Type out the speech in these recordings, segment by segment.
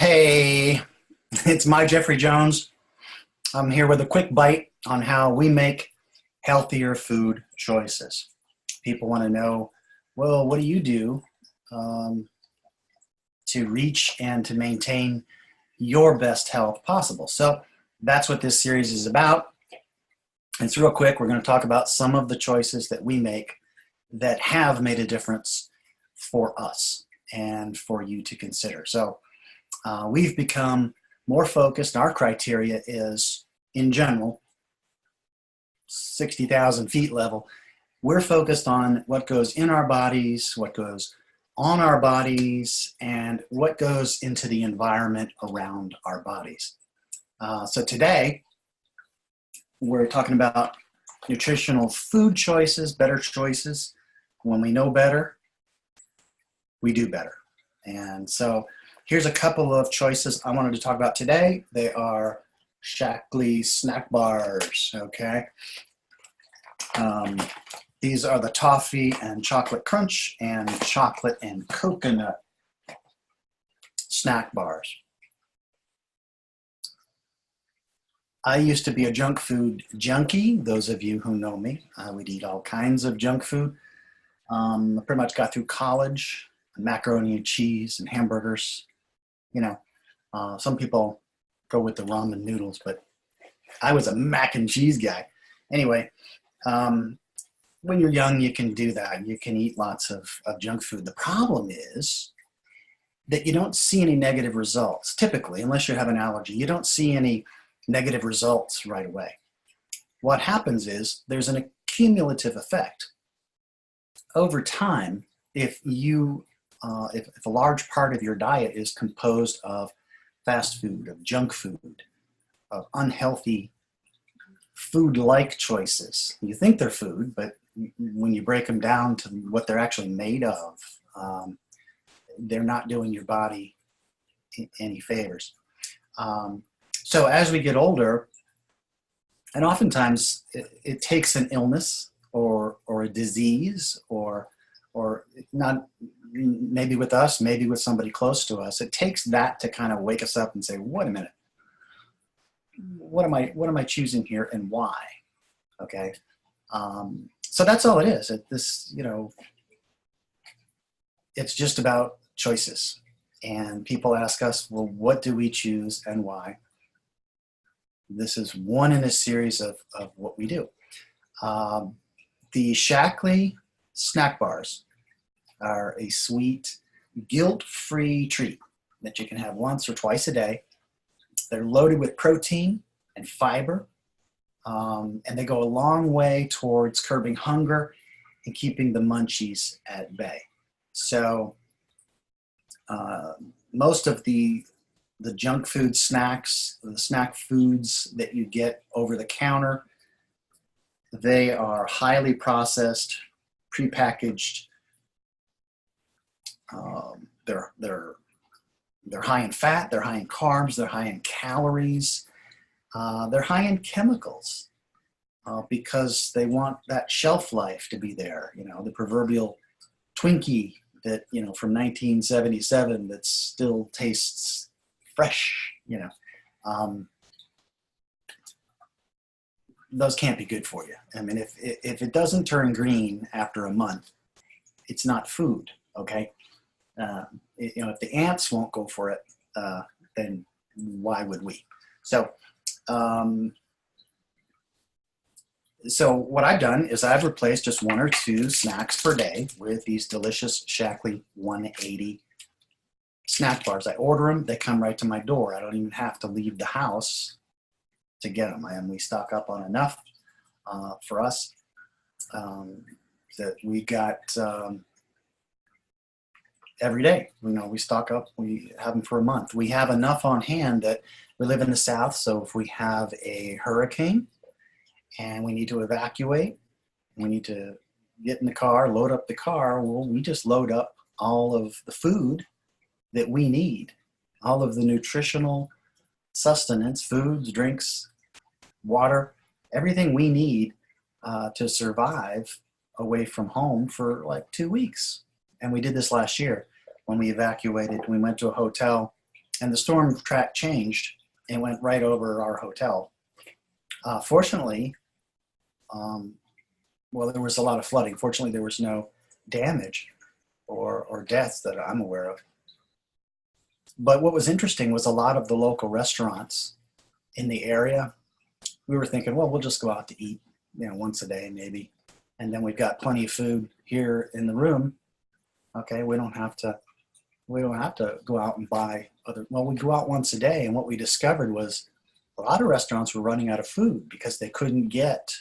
Hey, it's my Jeffrey Jones. I'm here with a quick bite on how we make healthier food choices. People want to know, well, what do you do um, to reach and to maintain your best health possible? So that's what this series is about. It's real quick. We're going to talk about some of the choices that we make that have made a difference for us and for you to consider. So we've become more focused. Our criteria is, in general, 60,000 feet level. We're focused on what goes in our bodies, what goes on our bodies, and what goes into the environment around our bodies. So today, we're talking about nutritional food choices, better choices. When we know better, we do better. And so here's a couple of choices I wanted to talk about today. They are Shaklee snack bars, okay? These are the toffee and chocolate crunch and chocolate and coconut snack bars. I used to be a junk food junkie. Those of you who know me, I would eat all kinds of junk food. I pretty much got through college, macaroni and cheese and hamburgers. You know, some people go with the ramen noodles, but I was a mac and cheese guy. Anyway, when you're young, you can do that. You can eat lots of junk food. The problem is that you don't see any negative results, typically, unless you have an allergy. You don't see any negative results right away. What happens is there's an accumulative effect. Over time, if a large part of your diet is composed of fast food, of junk food, of unhealthy food-like choices, you think they're food, but when you break them down to what they're actually made of, they're not doing your body any favors. So as we get older, and oftentimes it takes an illness or a disease or not, maybe with us, maybe with somebody close to us, it takes that to kind of wake us up and say, wait a minute, what am I choosing here and why? Okay. So that's all it is. It's just about choices. And people ask us, well, what do we choose and why? This is one in a series of what we do. The Shaklee snack bars are a sweet, guilt-free treat that you can have once or twice a day. They're loaded with protein and fiber, and they go a long way towards curbing hunger and keeping the munchies at bay. So most of the junk food snacks, the snack foods that you get over the counter, they are highly processed, prepackaged. They're high in fat, they're high in carbs, they're high in calories, they're high in chemicals because they want that shelf life to be there. You know, the proverbial Twinkie that, from 1977 that still tastes fresh, those can't be good for you. I mean, if it doesn't turn green after a month, it's not food, okay? If the ants won't go for it, then why would we? So what I've done is I've replaced just one or two snacks per day with these delicious Shaklee 180 snack bars. I order them, they come right to my door. I don't even have to leave the house to get them. We stock up on enough for us that we got every day. We stock up, we have them for a month. We have enough on hand that we live in the South, so if we have a hurricane and we need to evacuate, we need to get in the car, load up the car, well, we just load up all of the food that we need, all of the nutritional sustenance, foods, drinks, water, everything we need to survive away from home for like 2 weeks. And we did this last year when we evacuated. We went to a hotel and the storm track changed and went right over our hotel. Fortunately, well, there was a lot of flooding. Fortunately, there was no damage or deaths that I'm aware of. But what was interesting was a lot of the local restaurants in the area, we were thinking, well, we'll just go out to eat, once a day maybe. And then we've got plenty of food here in the room. Okay, we don't have to go out and buy well, we go out once a day, and what we discovered was a lot of restaurants were running out of food because they couldn't get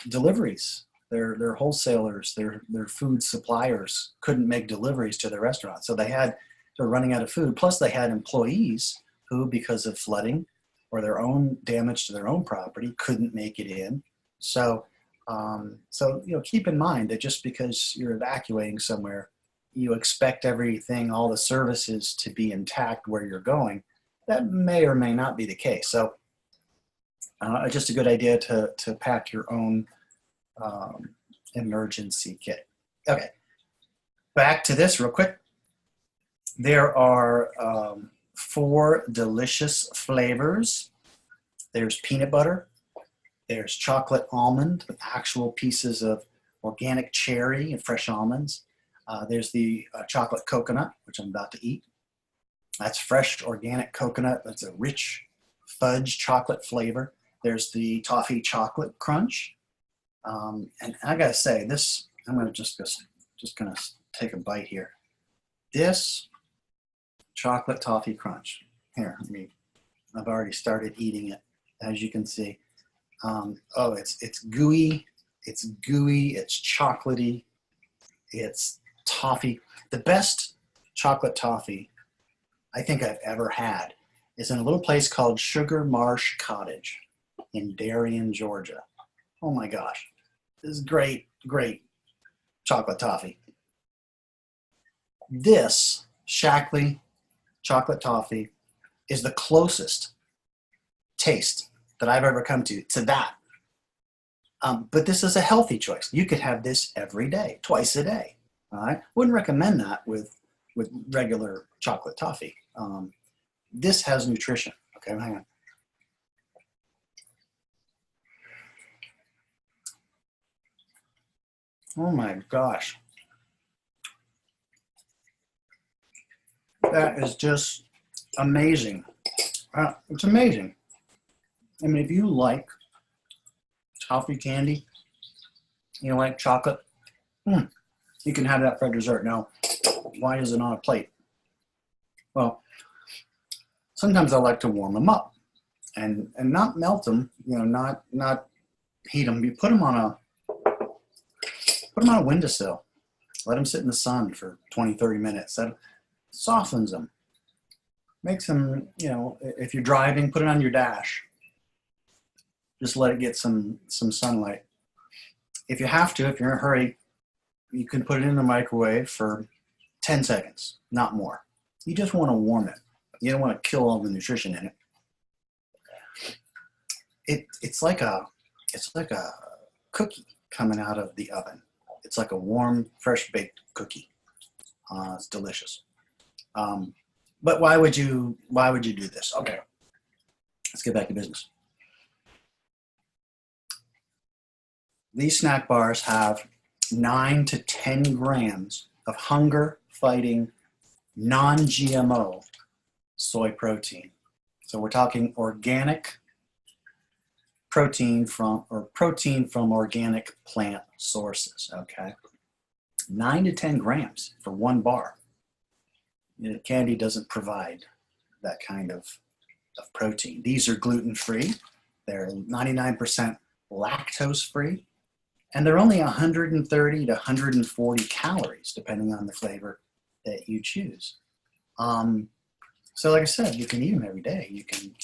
deliveries. Their wholesalers, their food suppliers couldn't make deliveries to their restaurants. So they're running out of food. Plus they had employees who, because of flooding or their own damage to their own property, couldn't make it in. So, keep in mind that just because you're evacuating somewhere, you expect everything, all the services to be intact where you're going. That may or may not be the case. So just a good idea to pack your own emergency kit. Okay, back to this real quick. There are 4 delicious flavors. There's peanut butter, there's chocolate almond with actual pieces of organic cherry and fresh almonds. There's the chocolate coconut, which I'm about to eat. That's fresh organic coconut. That's a rich fudge chocolate flavor. There's the toffee chocolate crunch. And I gotta say, this, I'm gonna just gonna take a bite here. This chocolate toffee crunch. Here, I've already started eating it, as you can see. It's gooey, it's chocolatey, it's toffee. The best chocolate toffee I think I've ever had is in a little place called Sugar Marsh Cottage in Darien, Georgia. Oh my gosh, this is great chocolate toffee. This Shaklee chocolate toffee is the closest taste that I've ever come to that. But this is a healthy choice. You could have this every day, twice a day. All right, wouldn't recommend that with regular chocolate toffee. This has nutrition. Okay, hang on. Oh my gosh. That is just amazing. It's amazing. I mean, if you like toffee candy, you like chocolate, you can have that for dessert. Now, why is it on a plate? Well, sometimes I like to warm them up and not melt them, not heat them. You put them on a windowsill. Let them sit in the sun for 20, 30 minutes. That softens them. Makes them, if you're driving, put it on your dash. Just let it get some sunlight. If you have to, if you're in a hurry, you can put it in the microwave for 10 seconds, not more. You just want to warm it. You don't want to kill all the nutrition in it. It's like a cookie coming out of the oven. It's like a warm, fresh baked cookie. It's delicious. But why would you do this? Okay, let's get back to business. These snack bars have 9 to 10 grams of hunger-fighting, non-GMO soy protein. So we're talking organic protein from organic plant sources, okay? 9 to 10 grams for one bar. Candy doesn't provide that kind of protein. These are gluten-free. They're 99% lactose-free. And they're only 130 to 140 calories, depending on the flavor that you choose. So like I said, you can eat them every day. You can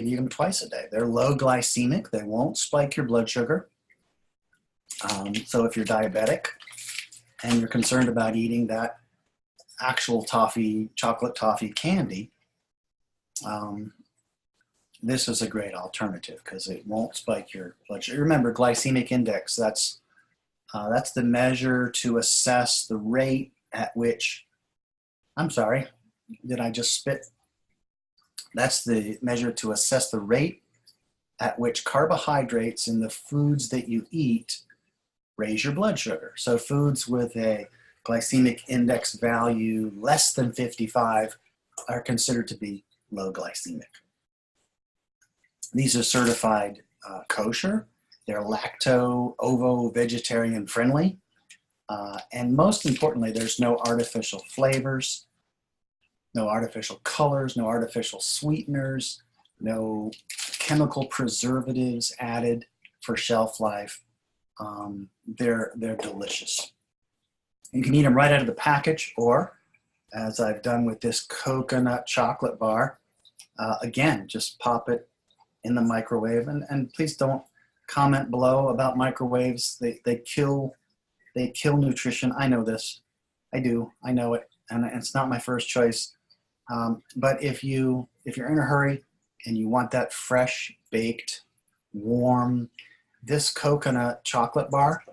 eat them twice a day. They're low glycemic. They won't spike your blood sugar. So if you're diabetic and you're concerned about eating that actual chocolate toffee candy, this is a great alternative because it won't spike your blood sugar. Remember, glycemic index, that's the measure to assess the rate at which, did I just spit? That's the measure to assess the rate at which carbohydrates in the foods that you eat raise your blood sugar. So foods with a glycemic index value less than 55 are considered to be low glycemic. These are certified kosher. They're lacto, ovo, vegetarian friendly. And most importantly, there's no artificial flavors, no artificial colors, no artificial sweeteners, no chemical preservatives added for shelf life. They're delicious. You can eat them right out of the package, or as I've done with this coconut chocolate bar, again, just pop it in the microwave. And please don't comment below about microwaves. They kill nutrition. I know this. I do. I know it. And it's not my first choice. But if you're in a hurry and you want that fresh, baked, warm, this coconut chocolate bar,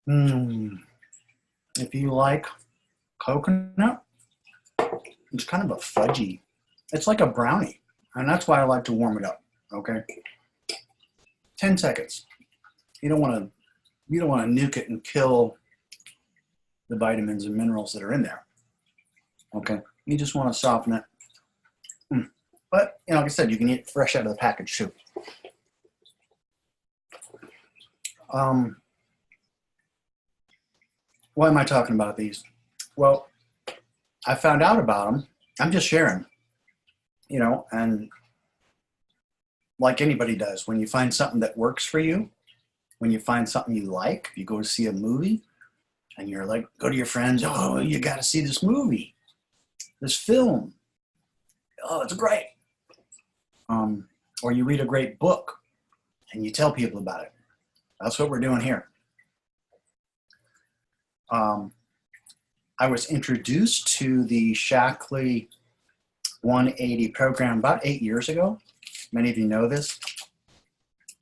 if you like coconut, it's kind of a fudgy. It's like a brownie. And that's why I like to warm it up, okay? 10 seconds. You don't want to nuke it and kill the vitamins and minerals that are in there, okay? You just want to soften it. But, like I said, you can eat it fresh out of the package too. Why am I talking about these? Well, I found out about them. I'm just sharing, and like anybody does, when you find something that works for you, when you find something you like, you go to see a movie and you're like, go to your friends, oh, you got to see this movie, this film. Oh, it's great. Or you read a great book and you tell people about it. That's what we're doing here. I was introduced to the Shaklee 180 program about 8 years ago. Many of you know this.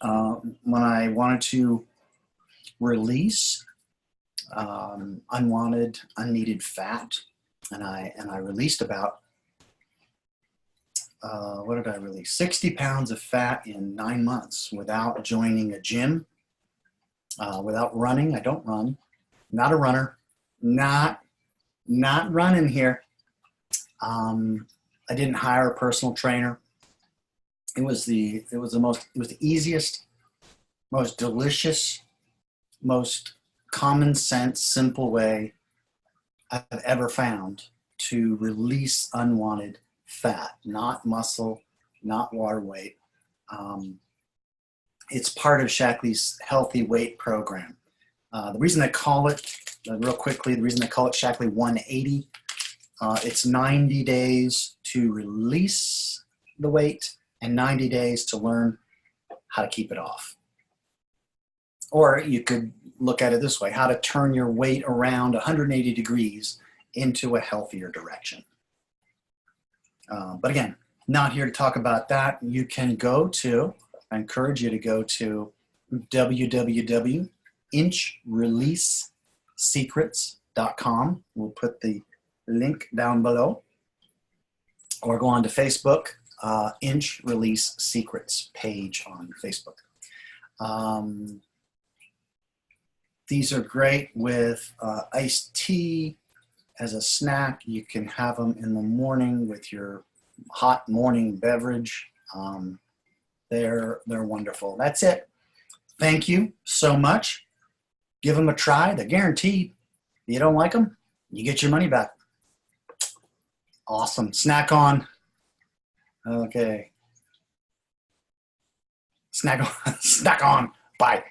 When I wanted to release unwanted, unneeded fat, and I released about, what did I release? 60 pounds of fat in 9 months without joining a gym, without running. I don't run. Not a runner. Not running here. I didn't hire a personal trainer. It was the easiest, most delicious, most common sense, simple way I've ever found to release unwanted fat, not muscle, not water weight. It's part of Shaklee's healthy weight program. The reason they call it, real quickly, the reason they call it Shaklee 180, it's 90 days to release the weight and 90 days to learn how to keep it off. Or you could look at it this way, how to turn your weight around 180 degrees into a healthier direction. But again, not here to talk about that. You can go to, I encourage you to go to www.inchreleasesecrets.com. We'll put the link down below. Or go on to Facebook, Inch Release Secrets page on Facebook. These are great with iced tea as a snack. You can have them in the morning with your hot morning beverage. They're wonderful. That's it. Thank you so much. Give them a try. They're guaranteed. If you don't like them, you get your money back. Awesome. Snack on. Okay. Snack on. Snack on. Bye.